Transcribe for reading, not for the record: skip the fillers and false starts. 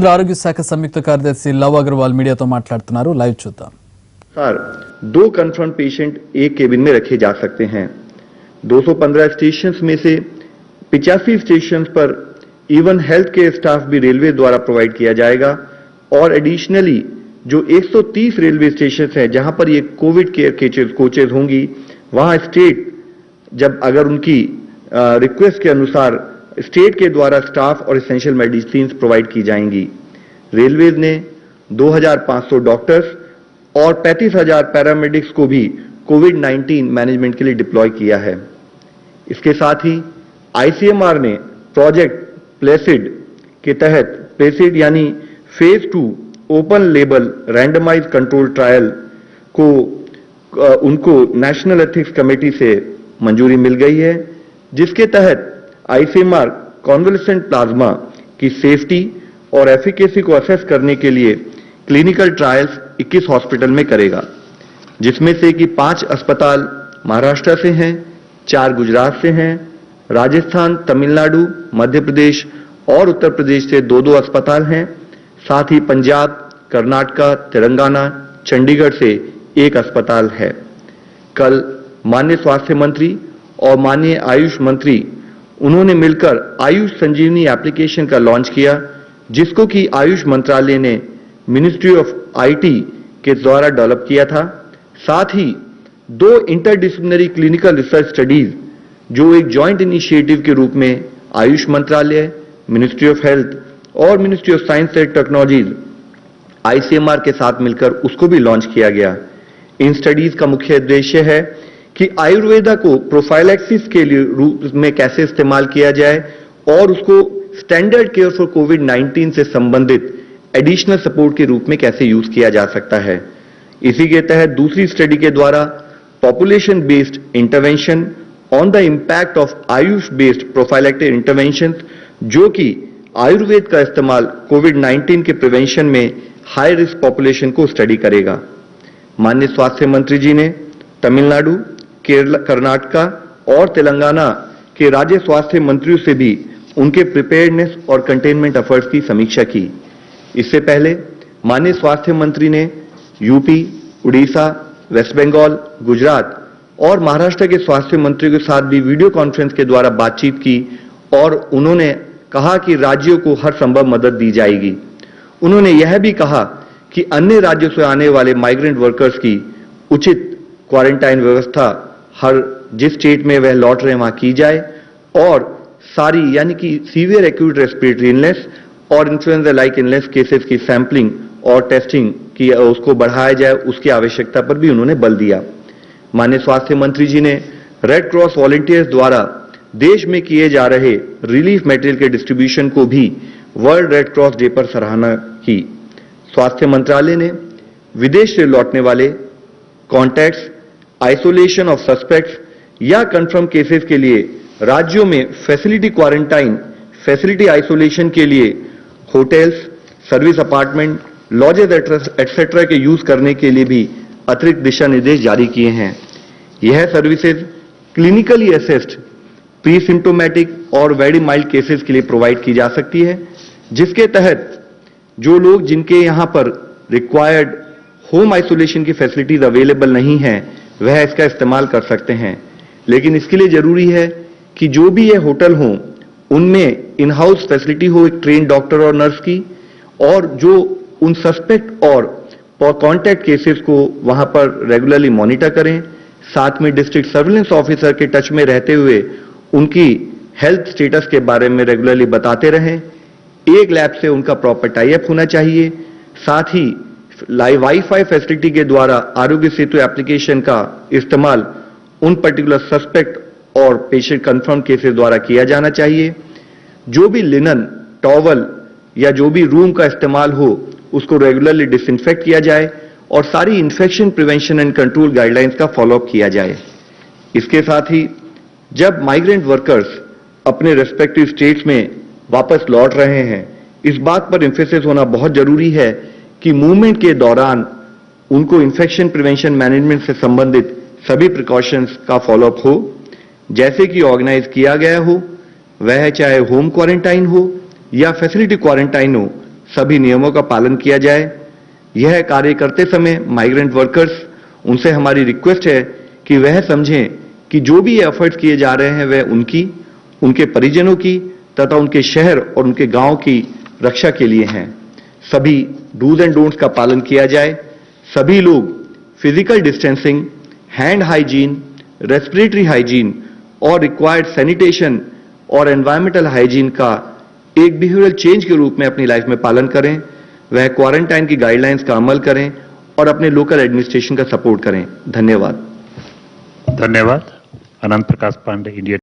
ఆరోగ్య శాఖ సంయుక్త కార్యదర్శి లవ్ అగర్వాల్ మీడియాతో మాట్లాడుతున్నారు. లైవ్ చూద్దాం. सर 2 कंफर्म पेशेंट एक केबिन में रखे जा सकते हैं. 215 स्टेशन में से 85 स्टेशन पर इवन हेल्थ केयर स्टाफ भी रेलवे द्वारा प्रोवाइड किया जाएगा और एडिशनली जो 130 रेलवे स्टेशन हैं जहां पर ये कोविड केयर कोचेज होंगी वहां स्टेट जब अगर उनकी रिक्वेस्ट के अनुसार स्टेट के द्वारा स्टाफ और एसेंशियल मेडिसिन प्रोवाइड की जाएंगी. रेलवे ने 2500 डॉक्टर्स और 35,000 पैरामेडिक्स को भी कोविड-19 मैनेजमेंट के लिए डिप्लॉय किया है. इसके साथ ही आईसीएमआर ने प्रोजेक्ट प्लेसिड के तहत प्लेसिड यानी phase 2 open label randomise control trial को उनको नेशनल एथिक्स कमेटी से मंजूरी मिल गई है, जिसके तहत आईसीएमआर कॉन्वलेसेंट प्लाज्मा की सेफ्टी और एफिकेसी को असेस करने के लिए क्लिनिकल ट्रायल्स 21 हॉस्पिटल में करेगा, जिसमें से कि 5 अस्पताल महाराष्ट्र से हैं, 4 गुजरात से हैं, राजस्थान, तमिलनाडु, मध्य प्रदेश और उत्तर प्रदेश से 2-2 अस्पताल हैं. साथ ही पंजाब, कर्नाटक, तेलंगाना, चंडीगढ़ से 1 अस्पताल है. कल माननीय स्वास्थ्य मंत्री और माननीय आयुष मंत्री उन्होंने मिलकर आयुष संजीवनी एप्लीकेशन का लॉन्च किया, जिसको कि आयुष मंत्रालय ने मिनिस्ट्री ऑफ आईटी के द्वारा डेवलप किया था. साथ ही 2 इंटरडिसिप्लिनरी क्लिनिकल रिसर्च स्टडीज जो एक जॉइंट इनिशिएटिव के रूप में आयुष मंत्रालय, मिनिस्ट्री ऑफ हेल्थ और ministry of science and technologies ICMR के साथ मिलकर उसको भी लॉन्च किया गया. इन स्टडीज का मुख्य उद्देश्य है कि आयुर्वेदा को प्रोफाइलैक्सिस के लिए रूप में कैसे इस्तेमाल किया जाए और उसको स्टैंडर्ड केयर फॉर कोविड-19 से संबंधित एडिशनल सपोर्ट के रूप में कैसे यूज किया जा सकता है. इसी के तहत दूसरी स्टडी के द्वारा population based intervention on the impact of Ayush based prophylactic intervention जो कि आयुर्वेद का इस्तेमाल कोविड-19 के प्रिवेंशन में हाई रिस्क पॉपुलेशन को स्टडी करेगा. माननीय स्वास्थ्य मंत्री जी ने तमिलनाडु, केरल, कर्नाटक और तेलंगाना के राज्य स्वास्थ्य मंत्रियों से भी उनके प्रिपेयर्डनेस और कंटेनमेंट एफर्ट्स की समीक्षा की. इससे पहले माननीय स्वास्थ्य मंत्री ने यूपी, उड़ीसा, वेस्ट बंगाल, गुजरात और महाराष्ट्र के स्वास्थ्य मंत्रियों के साथ भी वीडियो कॉन्फ्रेंस के द्वारा बातचीत की और उन्होंने कहा कि राज्यों को हर संभव मदद दी जाएगी. उन्होंने यह भी कहा कि अन्य राज्यों से आने वाले माइग्रेंट वर्कर्स की उचित क्वारंटाइन व्यवस्था हर जिस स्टेट में वह लौट रहे वहां की जाए और सारी यानी कि सीवियर एक्यूट रेस्पिरेटरी इलनेस और इन्फ्लुएंजा लाइक इलनेस केसेस की सैंपलिंग और टेस्टिंग की उसको बढ़ाया जाए, उसकी आवश्यकता पर भी उन्होंने बल दिया. माननीय स्वास्थ्य मंत्री जी ने रेड क्रॉस वॉलंटियर्स द्वारा देश में किए जा रहे रिलीफ मटेरियल के डिस्ट्रीब्यूशन को भी वर्ल्ड रेड क्रॉस डे पर सराहना की. स्वास्थ्य मंत्रालय ने विदेश से लौटने वाले कॉन्टैक्ट्स, आइसोलेशन ऑफ सस्पेक्ट्स या कंफर्म केसेस के लिए राज्यों में फैसिलिटी क्वारंटाइन, फैसिलिटी आइसोलेशन के लिए hotels, service apartment, lodges etcetera के यूज करने के लिए भी अतिरिक्त दिशा निर्देश जारी किए हैं. यह services clinically assessed, pre symptomatic और वेरी माइल्ड केसेस के लिए प्रोवाइड की जा सकती है, जिसके तहत जो लोग जिनके यहां पर रिक्वायर्ड होम आइसोलेशन की फैसिलिटीज अवेलेबल नहीं है वह इसका इस्तेमाल कर सकते हैं. लेकिन इसके लिए जरूरी है कि जो भी ये होटल हों उनमें इन हाउस फैसिलिटी हो एक ट्रेन डॉक्टर और नर्स की, और जो उन सस्पेक्ट और कॉन्टैक्ट केसेस को वहां पर रेगुलरली मॉनिटर करें. साथ में डिस्ट्रिक्ट सर्विलेंस ऑफिसर के टच में रहते हुए उनकी हेल्थ स्टेटस के बारे में रेगुलरली बताते रहें. एक लैब से उनका प्रॉपर टाई अप होना चाहिए. साथ ही वाईफाई फैसिलिटी के द्वारा आरोग्य सेतु एप्लीकेशन का इस्तेमाल उन पर्टिकुलर सस्पेक्ट और पेशेंट कंफर्म केसेस द्वारा किया जाना चाहिए. जो भी लिनन, टॉवल या जो भी रूम का इस्तेमाल हो उसको रेगुलरली डिसइंफेक्ट किया जाए और सारी infection prevention and control guidelines का फॉलोअप किया जाए. इसके साथ ही जब माइग्रेंट वर्कर्स अपने रेस्पेक्टिव स्टेट्स में वापस लौट रहे हैं, इस बात पर एम्फेसिस होना बहुत जरूरी है कि मूवमेंट के दौरान उनको इन्फेक्शन प्रिवेंशन मैनेजमेंट से संबंधित सभी प्रिकॉशंस का फॉलोअप हो, जैसे कि ऑर्गेनाइज किया गया हो, वह चाहे होम क्वारंटाइन हो या फैसिलिटी क्वारंटाइन हो. सभी नियमों का पालन किया जाए। यह कार्य करते समय माइग्रेंट वर्कर्स, उनसे हमारी रिक्वेस्ट है कि वह समझें कि जो भी एफर्ट्स किए जा रहे हैं वह उनकी, उनके परिजनों की तथा उनके शहर और उनके गांव की रक्षा के लिए हैं। सभी डूज एंड डोंट्स का पालन किया जाए। सभी लोग physical distancing, hand hygiene, respiratory hygiene और रिक्वायर्ड सैनिटेशन और एनवायरमेंटल हाइजीन का एक बिहेवियरल चेंज के रूप में अपनी लाइफ में पालन करें। वह क्वारंटाइन की गाइडलाइंस का अमल करें और अपने लोकल एडमिनिस्ट्रेशन का सपोर्ट करें। धन्यवाद। धन्यवाद। अनंत प्रकाश पांडे, इंडिया।